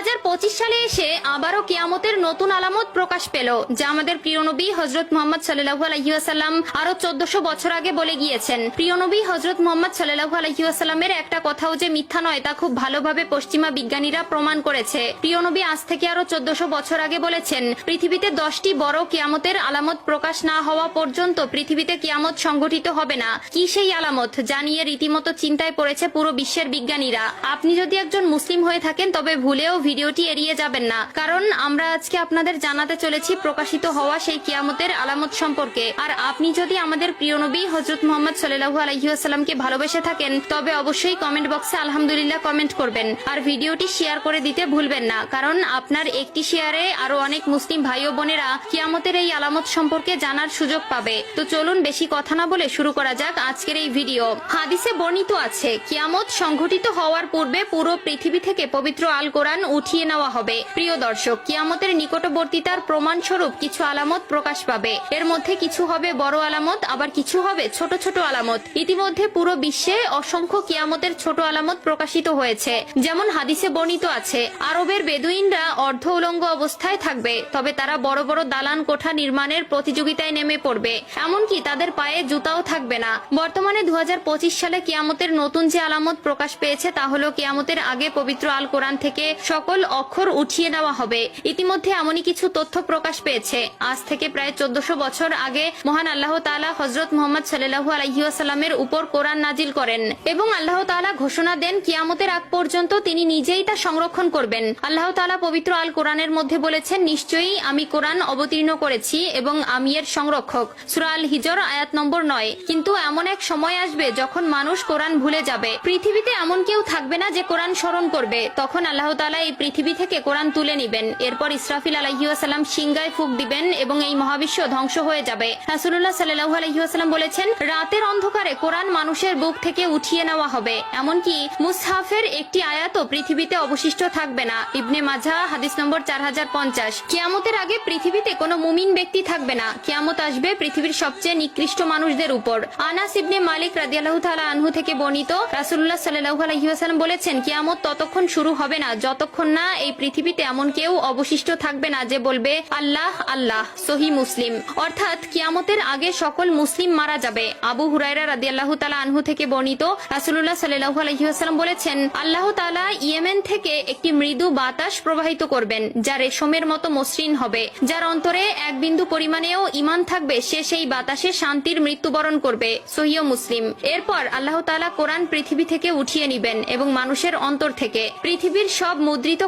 2025 সালে এসে আবারও কিয়ামতের নতুন আলামত প্রকাশ পেল, যা আমাদের প্রিয় নবী হযরত মুহাম্মদ সাল্লাল্লাহু আলাইহি ওয়াসাল্লাম আরো 1400 বছর আগে বলে গিয়েছেন। প্রিয় নবী হযরত মুহাম্মদ সাল্লাল্লাহু আলাইহি ওয়াসাল্লামের একটা কথাও যে মিথ্যা নয় তা খুব ভালোভাবে পশ্চিমা বিজ্ঞানীরা প্রমাণ করেছে। প্রিয় নবী আজ থেকে আরো 1400 বছর আগে বলেছেন, পৃথিবীতে 10টি বড় কিয়ামতের আলামত প্রকাশ না হওয়া পর্যন্ত পৃথিবীতে কিয়ামত সংঘটিত হবে না। কি সেই আলামত, যা নিয়ে রীতিমতো চিন্তায় পড়েছে পুরো বিশ্বের বিজ্ঞানীরা। আপনি যদি একজন মুসলিম হয়ে থাকেন তবে ভুলেও ভিডিওটি এড়িয়ে যাবেন না, কারণ আমরা আজকে আপনাদের জানাতে চলেছি প্রকাশিত হওয়া সেই কিয়ামতের আলামত সম্পর্কে। আর আপনি যদি আমাদের প্রিয় নবী হযরত মুহাম্মদ সাল্লাল্লাহু আলাইহি ওয়াসাল্লামকে ভালোবেসে থাকেন তবে অবশ্যই কমেন্ট বক্সে আলহামদুলিল্লাহ কমেন্ট করবেন আর ভিডিওটি শেয়ার করে দিতে ভুলবেন না, কারণ আপনার একটি শেয়ারে আরো অনেক মুসলিম ভাই ও বোনেরা কিয়ামতের এই আলামত সম্পর্কে জানার সুযোগ পাবে। তো চলুন বেশি কথা না বলে শুরু করা যাক আজকের এই ভিডিও। হাদিসে বর্ণিত আছে, কিয়ামত সংঘটিত হওয়ার পূর্বে পুরো পৃথিবী থেকে পবিত্র আল কোরআন উঠিয়ে নেওয়া হবে। প্রিয় দর্শক, কিয়ামতের নিকটবর্তীতার প্রমাণ স্বরূপ কিছু আলামত প্রকাশ পাবে। এর মধ্যে কিছু হবে বড় আলামত, আবার কিছু হবে ছোট ছোট আলামত। ইতিমধ্যে পুরো বিশ্বে অসংখ্য কিয়ামতের ছোট আলামত প্রকাশিত হয়েছে। যেমন হাদিসে বর্ণিত আছে, আরবের বেদুইনরা অর্ধ উলঙ্গ অবস্থায় থাকবে, তবে তারা বড় বড় দালান কোঠা নির্মাণের প্রতিযোগিতায় নেমে পড়বে, এমনকি তাদের পায়ে জুতাও থাকবে না। বর্তমানে 2025 সালে কিয়ামতের নতুন যে আলামত প্রকাশ পেয়েছে তা হলো কিয়ামতের আগে পবিত্র আল কোরআন থেকে সকল অক্ষর উঠিয়ে নেওয়া হবে। ইতিমধ্যে এমনই কিছু তথ্য প্রকাশ পেয়েছে। আজ থেকে প্রায় 1400 বছর আগে মহান আল্লাহ তাআলা হযরত মুহাম্মদ সাল্লাল্লাহু আলাইহি ওয়াসাল্লামের উপর কোরআন নাজিল করেন এবং আল্লাহ তাআলা ঘোষণা দেন কিয়ামতের আগ পর্যন্ত তিনি নিজেই তা সংরক্ষণ করবেন। আল্লাহ তাআলা পবিত্র আল কোরআনের মধ্যে বলেছেন, নিশ্চয়ই আমি কোরআন অবতীর্ণ করেছি এবং আমি এর সংরক্ষক। সূরা আল হিজর আয়াত নম্বর 9। কিন্তু এমন এক সময় আসবে যখন মানুষ কোরআন ভুলে যাবে। পৃথিবীতে এমন কেউ থাকবে না যে কোরআন স্মরণ করবে। তখন আল্লাহ তাআলা এই পৃথিবী থেকে কোরআন তুলে নেবেন। এরপর ইসরাফিল আলাইহিস সালাম সিংহায় ফুঁক দিবেন এবং এই মহাবিশ্ব ধ্বংস হয়ে যাবে। রাসূলুল্লাহ সাল্লাল্লাহু আলাইহি ওয়াসাল্লাম বলেছেন, রাতের অন্ধকারে কোরআন মানুষের বুক থেকে উঠিয়ে নেওয়া হবে, এমনকি মুসহাফের একটি আয়াতও পৃথিবীতে অবশিষ্ট থাকবে না। ইবনে মাজাহ হাদিস নম্বর 4050। কিয়ামতের আগে পৃথিবীতে কোনো মুমিন ব্যক্তি থাকবে না। কিয়ামত আসবে পৃথিবীর সবচেয়ে নিকৃষ্ট মানুষদের উপর। আনাস ইবনে মালিক রাদিয়াল্লাহু তাআলা আনহু থেকে বর্ণিত, রাসূলুল্লাহ সাল্লাল্লাহু আলাইহি ওয়াসাল্লাম বলেছেন, কিয়ামত ততক্ষণ শুরু হবে না যতক্ষণ না এই পৃথিবীতে এমন কেউ অবশিষ্ট থাকবে না যে বলবে আল্লাহ আল্লাহ। সহিহ মুসলিম। অর্থাৎ কিয়ামতের আগে সকল মুসলিম মারা যাবে। আবু হুরায়রা রাদিয়াল্লাহু তাআলা আনহু থেকে বর্ণিত, রাসূলুল্লাহ সাল্লাল্লাহু আলাইহি ওয়াসাল্লাম বলেছেন, আল্লাহ তাআলা ইয়েমেন থেকে একটি মৃদু বাতাস প্রবাহিত করবেন যা রেশমের মতো মসৃণ হবে। যার অন্তরে এক বিন্দু পরিমাণেও ঈমান থাকবে সে সেই বাতাসে শান্তির মৃত্যুবরণ করবে। সহিহ মুসলিম। এরপর আল্লাহ তাআলা কোরআন পৃথিবী থেকে উঠিয়ে নেবেন এবং মানুষের অন্তর থেকে পৃথিবীর সব মুদ্রিত